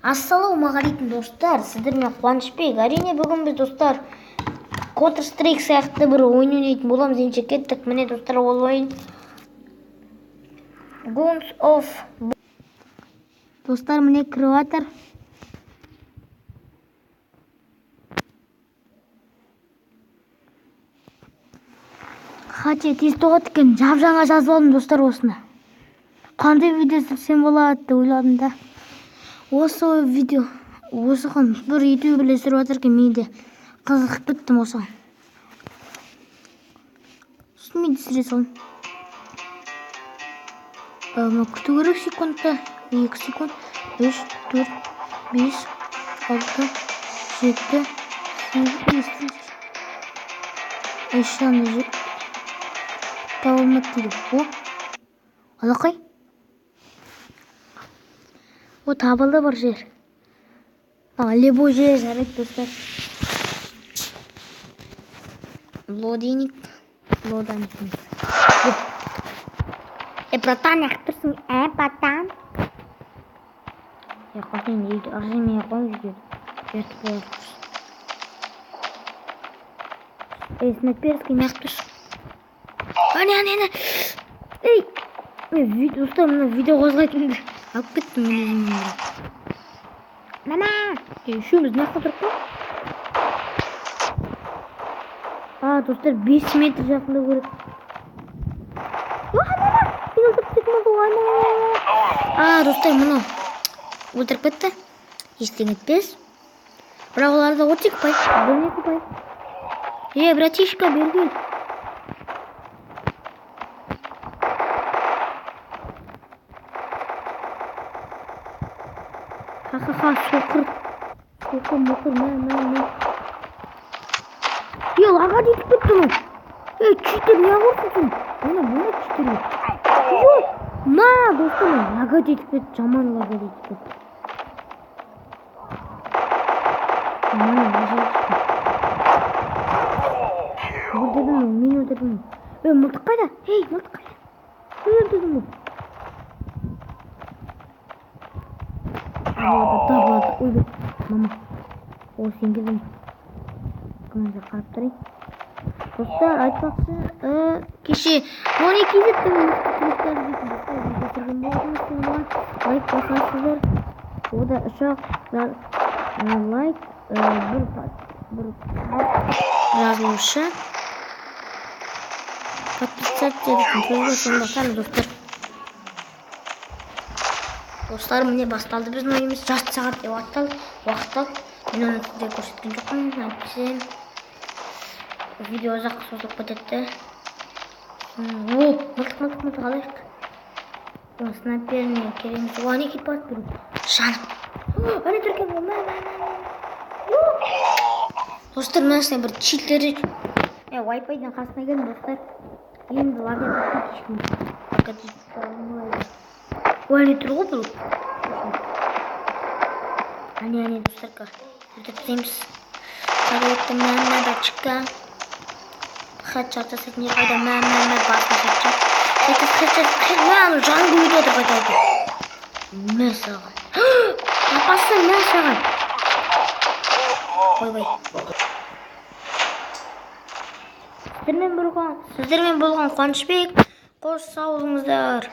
Ассалаумағалейкум достар, сіздермен Қуанышбек. Әрине бүгін біз достар Counter Strike сияқты бір ойын ойнайтын боламыз. Енші кеттік. Міне достар, ол ойын Guns of достар, міне кіріватыр. Хате тез тоғат екен, жап-жаңа жазып алдым достар осыны. Қандай видео түсірсем болады деп ойладым да. Осы видео осыған бір ютуб біле сүріп жатыр екен, мен де қызығып біттім осыған. Мен де сүре салым. Күту керек секундта. 2 секунд. 3, 4, 5, 6, 7, 8, Eşyanı табылмады дейді. О, алақай. О, табылды бір жер. Любой жер жарайды достар. Лодейник. Лоданик. Братан, яқтырсың? Братан. Қойын дейді. Аржемей қойын дейді. Берті болады. Снайперский яқтырсың? Ане. Ей, достар, мына видео қозғайтынды алып кеттім мен өзіммен. Мама! Үшеуміз наққа тұрып қой. Достар, 5 метр жақында көреді. Мен өлтіріп кеттім ғой. Достар, мұны өлтіріп кетті. Ештеңе етпес. Бірақ оларда 32 пай. 12 пай. Братишка, бергел. Соқыр. Мұқыр, лаға детіп кетті мұ. Читер, не ғырсың? Бұны читер. Достым, лаға детіп кетті. Жаман лаға детіп кетті. Мен өтірдім. Мылтық қайда? Мылтық қайда? Мен өтірдім мұ. Табылады. Ой, мама. О, сен келдің. Көмізді қарап тұрайын. Достар, айтпақшы, кеше 12 зеттің мұқтылықтар дейтін достар. Лайк басасыздар. Ода ұшақ лайк бір жазылушы. Подписаться ететін сөзді достар. Достар, міне басталды біздің ойымыз. Жарты сағат деп уақытты. Мен оны сізде көрсеткен жоқпын. Әйтпесе видео ұзаққа созылып кетеді. Мылтық алайық. Снайперіне кереміз. Оған экипаж беру. Жанып. Ане түркен. Достар, мәсіне бір читлері. Вайпайдан қасына келін достар. Енді лагерді кетішім. Ой, тұр ғой бұл. Ане, достарқа. Өтіпсеміз. Қарайықты мәмі бәтшікка. Хәтчат жасайтын ер қайда мәмі басын хәтчат. Мәмі жан көйді отыр қайда. Мә саған. Апасы мә саған. Ой. Сіздермен болған Қуанышбек. Қош сау болыңыздар.